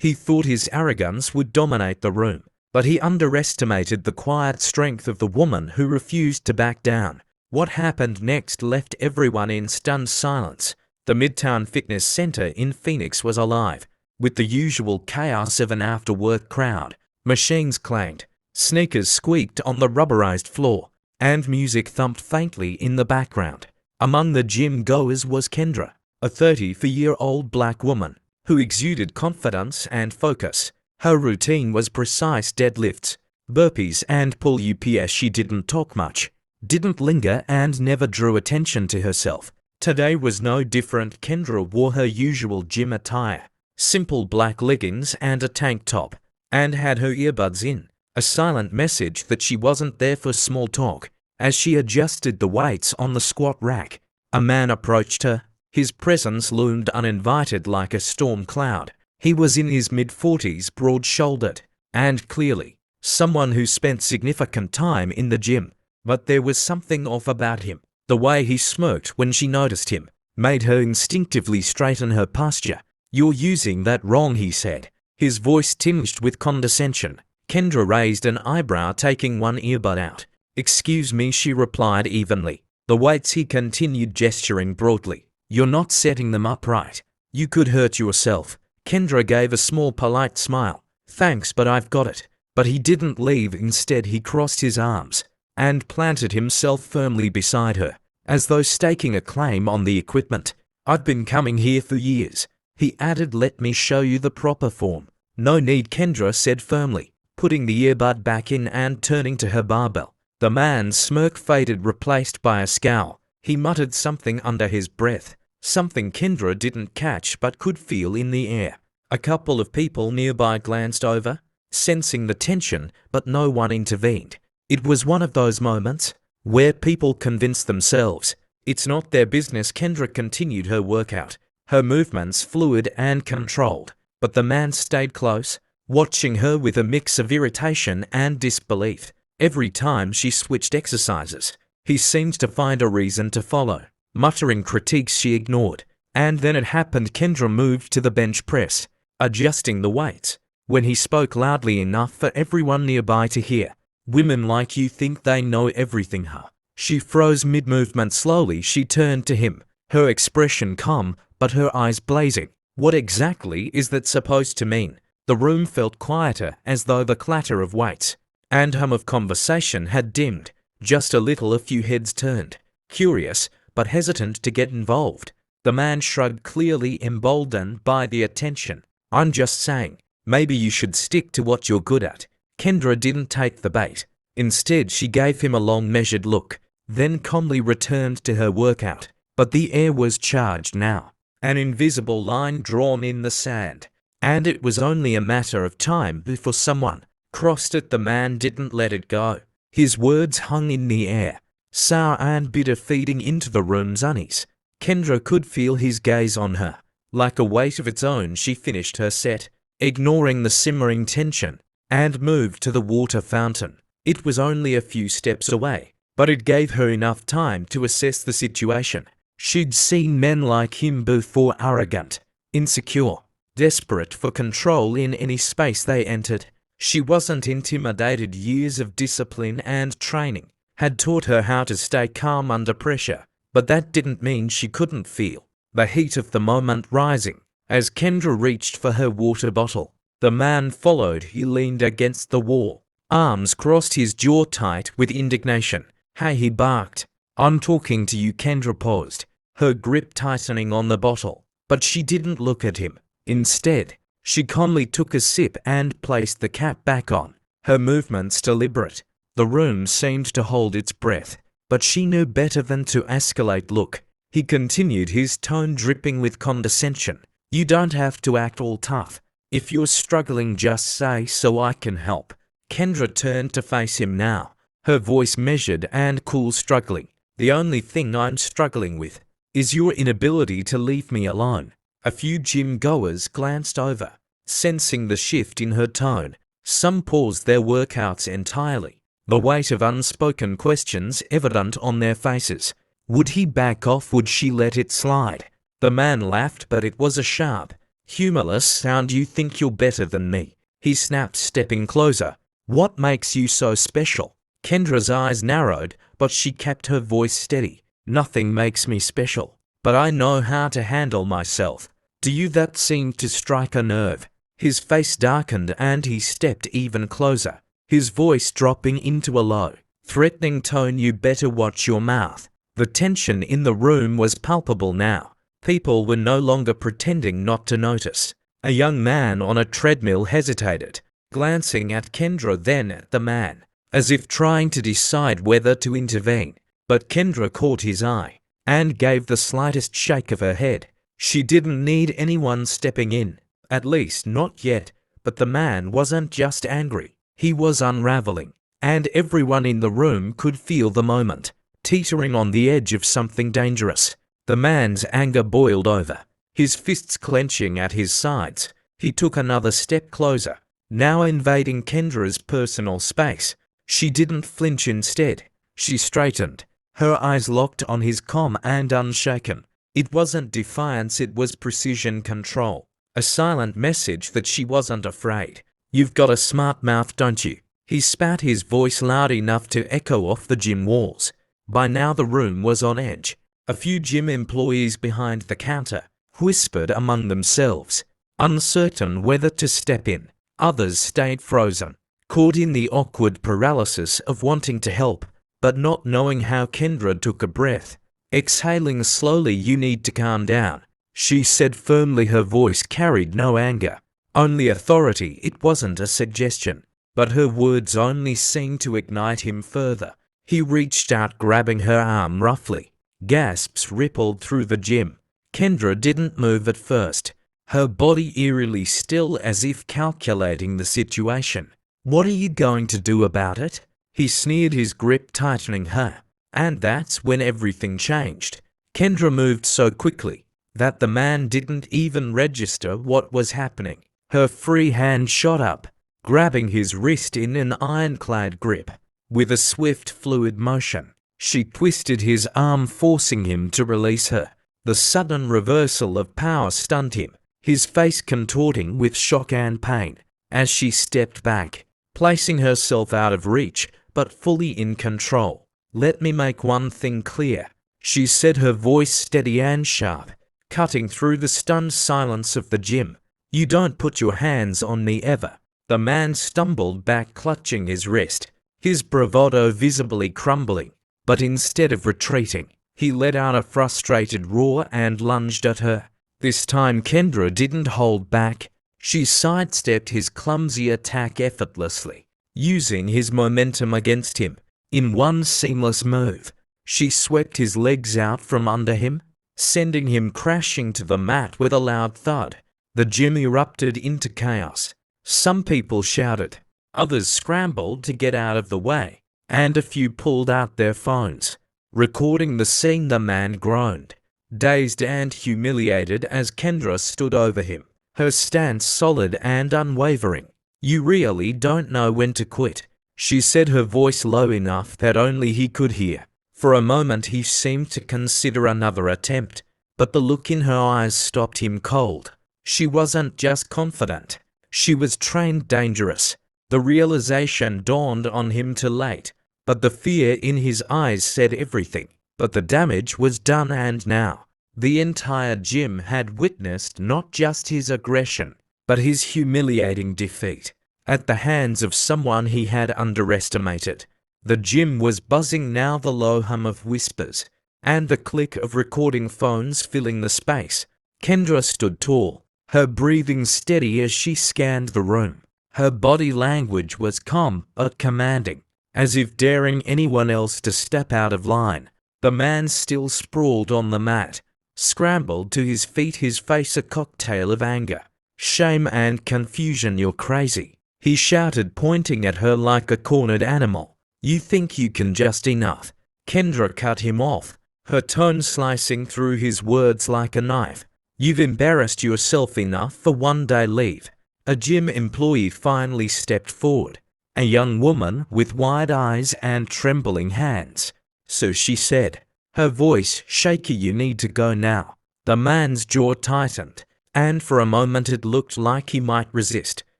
He thought his arrogance would dominate the room, but he underestimated the quiet strength of the woman who refused to back down. What happened next left everyone in stunned silence. The Midtown Fitness Center in Phoenix was alive, with the usual chaos of an after-work crowd. Machines clanged, sneakers squeaked on the rubberized floor, and music thumped faintly in the background. Among the gym goers was Kendra, a 34-year-old black woman who exuded confidence and focus. Her routine was precise deadlifts, burpees, and pull-ups. She didn't talk much, didn't linger, and never drew attention to herself. Today was no different. Kendra wore her usual gym attire, simple black leggings and a tank top, and had her earbuds in, a silent message that she wasn't there for small talk. As she adjusted the weights on the squat rack, a man approached her. His presence loomed uninvited like a storm cloud. He was in his mid-40s, broad-shouldered, and clearly someone who spent significant time in the gym. But there was something off about him. The way he smirked when she noticed him made her instinctively straighten her posture. "You're using that wrong," he said, his voice tinged with condescension. Kendra raised an eyebrow, taking one earbud out. "Excuse me," she replied evenly. "The weights," he continued, gesturing broadly. "You're not setting them up right. You could hurt yourself." Kendra gave a small polite smile. "Thanks, but I've got it." But he didn't leave. Instead, he crossed his arms and planted himself firmly beside her, as though staking a claim on the equipment. "I've been coming here for years," he added. "Let me show you the proper form." "No need," Kendra said firmly, putting the earbud back in and turning to her barbell. The man's smirk faded, replaced by a scowl. He muttered something under his breath, something Kendra didn't catch but could feel in the air. A couple of people nearby glanced over, sensing the tension, but no one intervened. It was one of those moments where people convince themselves it's not their business. Kendra continued her workout, her movements fluid and controlled, but the man stayed close, watching her with a mix of irritation and disbelief. Every time she switched exercises, he seemed to find a reason to follow, muttering critiques she ignored. And then it happened. Kendra moved to the bench press, adjusting the weights, when he spoke loudly enough for everyone nearby to hear. "Women like you think they know everything, huh?" She froze mid-movement. Slowly she turned to him, her expression calm, but her eyes blazing. "What exactly is that supposed to mean?" The room felt quieter, as though the clatter of weights and hum of conversation had dimmed just a little. A few heads turned, curious but hesitant to get involved. The man shrugged, clearly emboldened by the attention. "I'm just saying, maybe you should stick to what you're good at." Kendra didn't take the bait. Instead, she gave him a long, measured look, then calmly returned to her workout. But the air was charged now, an invisible line drawn in the sand, and it was only a matter of time before someone crossed it. The man didn't let it go. His words hung in the air, sour and bitter, feeding into the room's unease. Kendra could feel his gaze on her, like a weight of its own. She finished her set, ignoring the simmering tension, and moved to the water fountain. It was only a few steps away, but it gave her enough time to assess the situation. She'd seen men like him before, arrogant, insecure, desperate for control in any space they entered. She wasn't intimidated. Years of discipline and training had taught her how to stay calm under pressure, but that didn't mean she couldn't feel the heat of the moment rising. As Kendra reached for her water bottle, the man followed. He leaned against the wall, arms crossed, his jaw tight with indignation. "Hey," he barked. "I'm talking to you." Kendra paused, her grip tightening on the bottle, but she didn't look at him. Instead, she calmly took a sip and placed the cap back on, her movements deliberate. The room seemed to hold its breath, but she knew better than to escalate. "Look," he continued, his tone dripping with condescension, "you don't have to act all tough. If you're struggling, just say so I can help." Kendra turned to face him now, her voice measured and cool. "Struggling? The only thing I'm struggling with is your inability to leave me alone." A few gym goers glanced over, sensing the shift in her tone. Some paused their workouts entirely, the weight of unspoken questions evident on their faces. Would he back off? Would she let it slide? The man laughed, but it was a sharp, Humorless sound. You think you're better than me? He snapped, stepping closer. What makes you so special? Kendra's eyes narrowed, but she kept her voice steady. Nothing makes me special, but I know how to handle myself. Do you? That seemed to strike a nerve. His face darkened and he stepped even closer, his voice dropping into a low, threatening tone. You better watch your mouth. The tension in the room was palpable now. People were no longer pretending not to notice. A young man on a treadmill hesitated, glancing at Kendra, then at the man, as if trying to decide whether to intervene. But Kendra caught his eye and gave the slightest shake of her head. She didn't need anyone stepping in, at least not yet. But the man wasn't just angry, he was unraveling, and everyone in the room could feel the moment, teetering on the edge of something dangerous. The man's anger boiled over, his fists clenching at his sides. He took another step closer, now invading Kendra's personal space. She didn't flinch. Instead, she straightened, her eyes locked on his, calm and unshaken. It wasn't defiance, it was precision control, a silent message that she wasn't afraid. You've got a smart mouth, don't you? He spat, his voice loud enough to echo off the gym walls. By now the room was on edge. A few gym employees behind the counter whispered among themselves, uncertain whether to step in. Others stayed frozen, caught in the awkward paralysis of wanting to help, but not knowing how. Kendra took a breath, exhaling slowly. You need to calm down, she said firmly. Her voice carried no anger, only authority. It wasn't a suggestion, but her words only seemed to ignite him further. He reached out, grabbing her arm roughly. Gasps rippled through the gym. Kendra didn't move at first, her body eerily still, as if calculating the situation. What are you going to do about it? He sneered, his grip tightening her. And that's when everything changed. Kendra moved so quickly that the man didn't even register what was happening. Her free hand shot up, grabbing his wrist in an ironclad grip. With a swift, fluid motion, she twisted his arm, forcing him to release her. The sudden reversal of power stunned him, his face contorting with shock and pain. As she stepped back, placing herself out of reach, but fully in control. Let me make one thing clear, she said, her voice steady and sharp, cutting through the stunned silence of the gym. You don't put your hands on me ever. The man stumbled back, clutching his wrist, his bravado visibly crumbling. But instead of retreating, he let out a frustrated roar and lunged at her. This time Kendra didn't hold back. She sidestepped his clumsy attack effortlessly, using his momentum against him. In one seamless move, she swept his legs out from under him, sending him crashing to the mat with a loud thud. The gym erupted into chaos. Some people shouted, others scrambled to get out of the way, and a few pulled out their phones, recording the scene. The man groaned, dazed and humiliated, as Kendra stood over him, her stance solid and unwavering. You really don't know when to quit, she said, her voice low enough that only he could hear. For a moment he seemed to consider another attempt, but the look in her eyes stopped him cold. She wasn't just confident, she was trained dangerous. The realization dawned on him too late, but the fear in his eyes said everything. But the damage was done, and now the entire gym had witnessed not just his aggression, but his humiliating defeat at the hands of someone he had underestimated. The gym was buzzing now, the low hum of whispers and the click of recording phones filling the space. Kendra stood tall, her breathing steady as she scanned the room. Her body language was calm but commanding, as if daring anyone else to step out of line. The man, still sprawled on the mat, scrambled to his feet, his face a cocktail of anger, shame and confusion. You're crazy, he shouted, pointing at her like a cornered animal. You think you can just enough? Kendra cut him off, her tone slicing through his words like a knife. You've embarrassed yourself enough for one day leave. A gym employee finally stepped forward, a young woman with wide eyes and trembling hands. So she said, her voice shaky, you need to go now. The man's jaw tightened, and for a moment it looked like he might resist.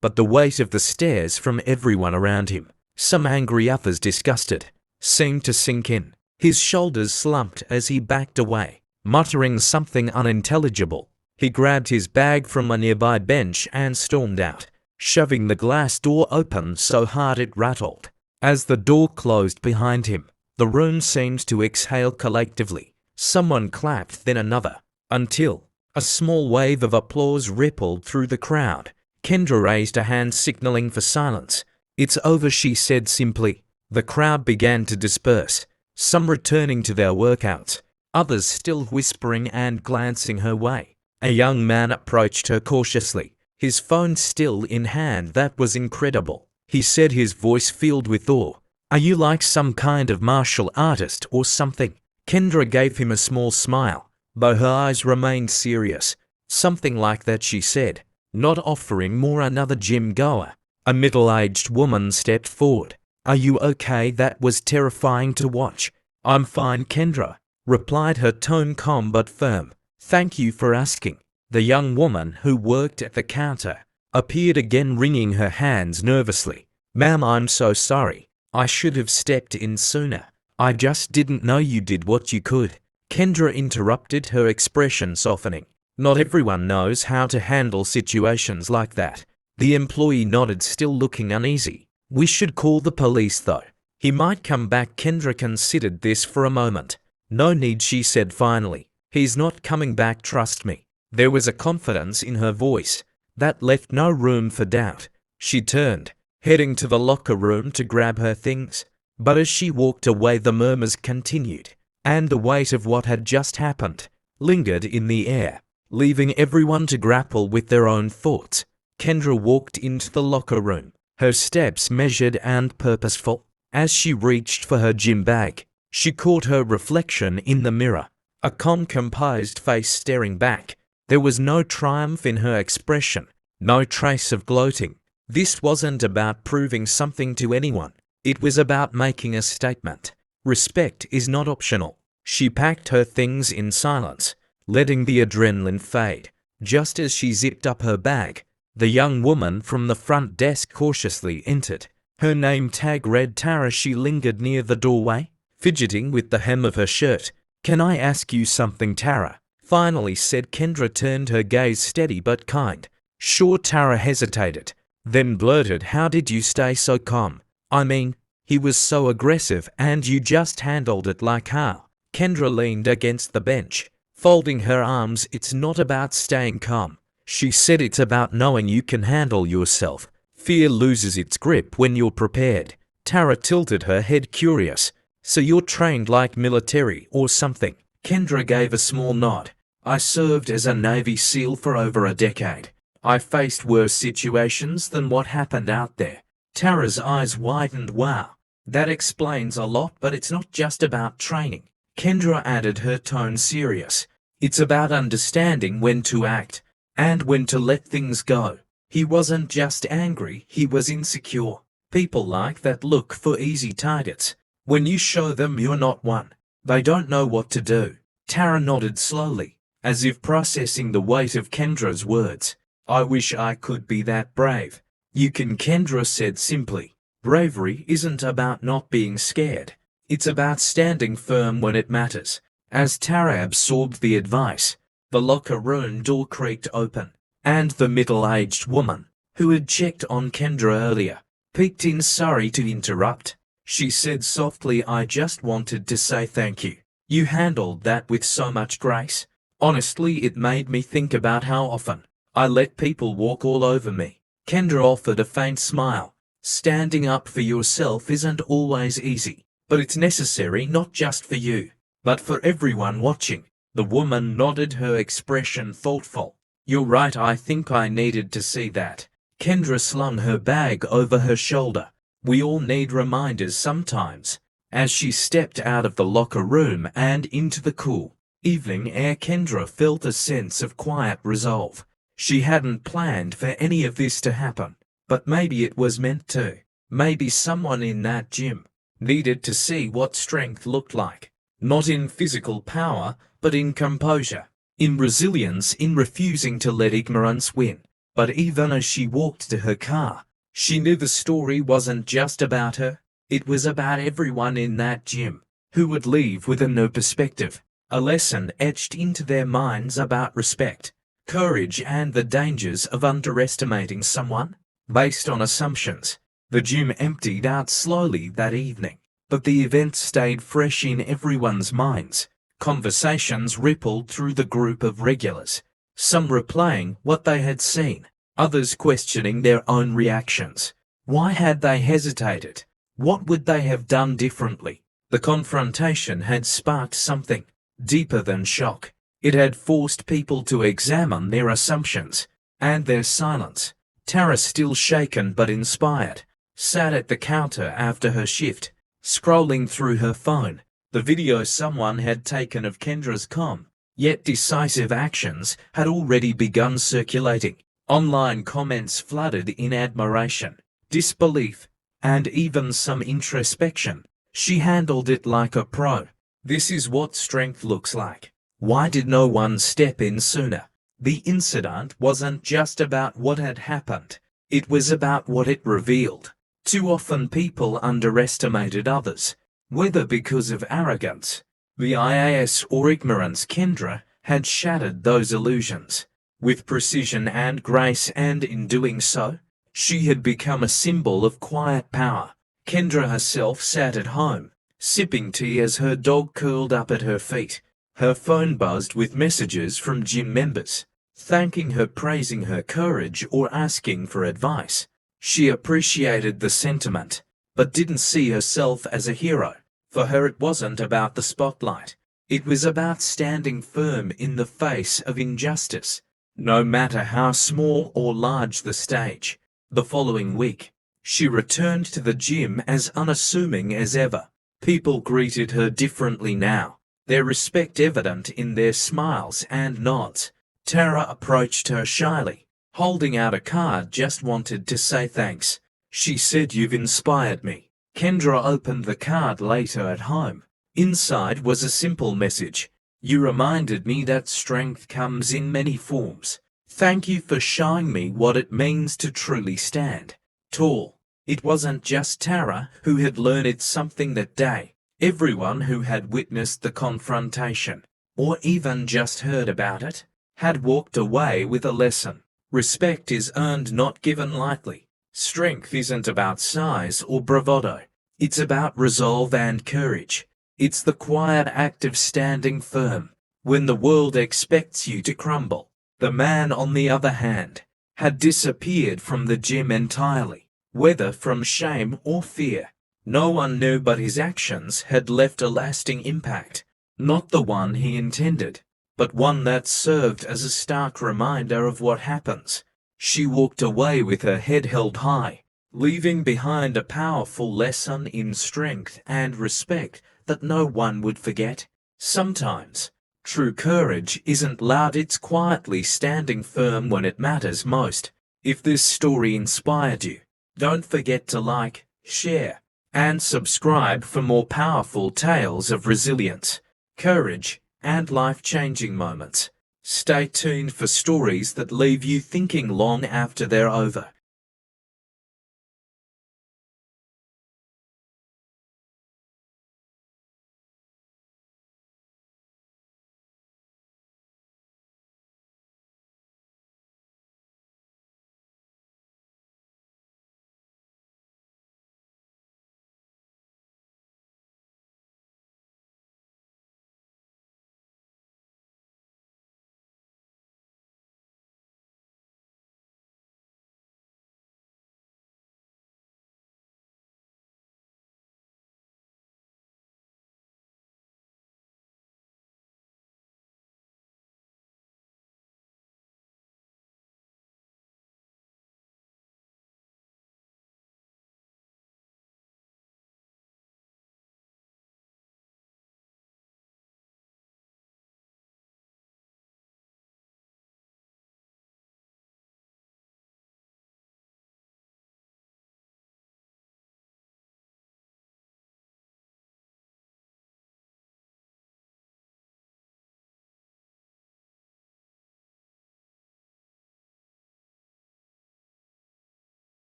But the weight of the stares from everyone around him, some angry, others disgusted, seemed to sink in. His shoulders slumped as he backed away, muttering something unintelligible. He grabbed his bag from a nearby bench and stormed out, shoving the glass door open so hard it rattled. As the door closed behind him, the room seemed to exhale collectively. Someone clapped, then another, until a small wave of applause rippled through the crowd. Kendra raised a hand signaling for silence. "It's over," she said simply. The crowd began to disperse, some returning to their workouts, others still whispering and glancing her way. A young man approached her cautiously, his phone still in hand. "That was incredible," he said, his voice filled with awe. "Are you like some kind of martial artist or something?" Kendra gave him a small smile, though her eyes remained serious. "Something like that," she said, not offering more. Another gym goer, a middle-aged woman, stepped forward. "Are you okay? That was terrifying to watch." "I'm fine," Kendra replied, her tone calm but firm. "Thank you for asking." The young woman who worked at the counter appeared again, wringing her hands nervously. "Ma'am, I'm so sorry. I should have stepped in sooner. I just didn't know you did what you could." Kendra interrupted, her expression softening. "Not everyone knows how to handle situations like that." The employee nodded, still looking uneasy. "We should call the police though. He might come back." Kendra considered this for a moment. "No need," she said finally. "He's not coming back, trust me." There was a confidence in her voice that left no room for doubt. She turned, heading to the locker room to grab her things. But as she walked away, the murmurs continued, and the weight of what had just happened lingered in the air, leaving everyone to grapple with their own thoughts. Kendra walked into the locker room, her steps measured and purposeful. As she reached for her gym bag, she caught her reflection in the mirror, a calm, composed face staring back. There was no triumph in her expression, no trace of gloating. This wasn't about proving something to anyone. It was about making a statement. Respect is not optional. She packed her things in silence, letting the adrenaline fade. Just as she zipped up her bag, the young woman from the front desk cautiously entered. Her name tag read Tara. She lingered near the doorway, fidgeting with the hem of her shirt. "Can I ask you something, Tara?" finally said. Kendra turned, her gaze steady but kind. "Sure." Tara hesitated, then blurted, "How did you stay so calm? I mean, he was so aggressive and you just handled it like how?" Kendra leaned against the bench, folding her arms. "It's not about staying calm," she said. "It's about knowing you can handle yourself. Fear loses its grip when you're prepared." Tara tilted her head, curious. "So you're trained like military or something?" Kendra gave a small nod. "I served as a Navy SEAL for over a decade. I faced worse situations than what happened out there." Tara's eyes widened. "Wow, that explains a lot, but it's not just about training," Kendra added, her tone serious. "It's about understanding when to act and when to let things go." He wasn't just angry, he was insecure. People like that look for easy targets. When you show them you're not one, they don't know what to do. Tara nodded slowly, as if processing the weight of Kendra's words. "I wish I could be that brave." "You can," Kendra said simply. "Bravery isn't about not being scared. It's about standing firm when it matters." As Tara absorbed the advice, the locker room door creaked open, and the middle-aged woman, who had checked on Kendra earlier, peeked in. "Sorry to interrupt," she said softly. "I just wanted to say thank you. You handled that with so much grace. Honestly, it made me think about how often I let people walk all over me." Kendra offered a faint smile. "Standing up for yourself isn't always easy, but it's necessary, not just for you, but for everyone watching." The woman nodded, her expression thoughtful. "You're right, I think I needed to see that." Kendra slung her bag over her shoulder. "We all need reminders sometimes." As she stepped out of the locker room and into the cool evening air, Kendra felt a sense of quiet resolve. She hadn't planned for any of this to happen, but maybe it was meant to. Maybe someone in that gym needed to see what strength looked like, not in physical power, but in composure. in resilience, in refusing to let ignorance win. But even as she walked to her car, she knew the story wasn't just about her. It was about everyone in that gym who would leave with a new perspective, a lesson etched into their minds about respect, courage, and the dangers of underestimating someone based on assumptions. The gym emptied out slowly that evening, but the event stayed fresh in everyone's minds. Conversations rippled through the group of regulars, some replaying what they had seen, others questioning their own reactions. Why had they hesitated? What would they have done differently? The confrontation had sparked something deeper than shock. It had forced people to examine their assumptions and their silence. Tara, still shaken but inspired, sat at the counter after her shift, scrolling through her phone. The video someone had taken of Kendra's calm, yet decisive actions had already begun circulating. Online comments flooded in admiration, disbelief, and even some introspection. She handled it like a pro. This is what strength looks like. Why did no one step in sooner? The incident wasn't just about what had happened. It was about what it revealed. Too often people underestimated others, whether because of arrogance, bias, or ignorance. Kendra had shattered those illusions with precision and grace, and in doing so, she had become a symbol of quiet power. Kendra herself sat at home, sipping tea as her dog curled up at her feet. Her phone buzzed with messages from gym members, thanking her, praising her courage, or asking for advice. She appreciated the sentiment, but didn't see herself as a hero. For her, it wasn't about the spotlight. It was about standing firm in the face of injustice, no matter how small or large the stage. The following week, she returned to the gym as unassuming as ever. People greeted her differently now, their respect evident in their smiles and nods. Tara approached her shyly, holding out a card. Just wanted to say thanks. She said, "You've inspired me." Kendra opened the card later at home. Inside was a simple message. "You reminded me that strength comes in many forms. Thank you for showing me what it means to truly stand tall." It wasn't just Tara who had learned something that day. Everyone who had witnessed the confrontation, or even just heard about it, had walked away with a lesson. Respect is earned, not given lightly. Strength isn't about size or bravado. It's about resolve and courage. It's the quiet act of standing firm when the world expects you to crumble. The man, on the other hand, had disappeared from the gym entirely, whether from shame or fear. No one knew, but his actions had left a lasting impact. Not the one he intended, but one that served as a stark reminder of what happens. She walked away with her head held high, leaving behind a powerful lesson in strength and respect that no one would forget. Sometimes, true courage isn't loud, it's quietly standing firm when it matters most. If this story inspired you, don't forget to like, share, and subscribe for more powerful tales of resilience, courage, and life-changing moments. Stay tuned for stories that leave you thinking long after they're over.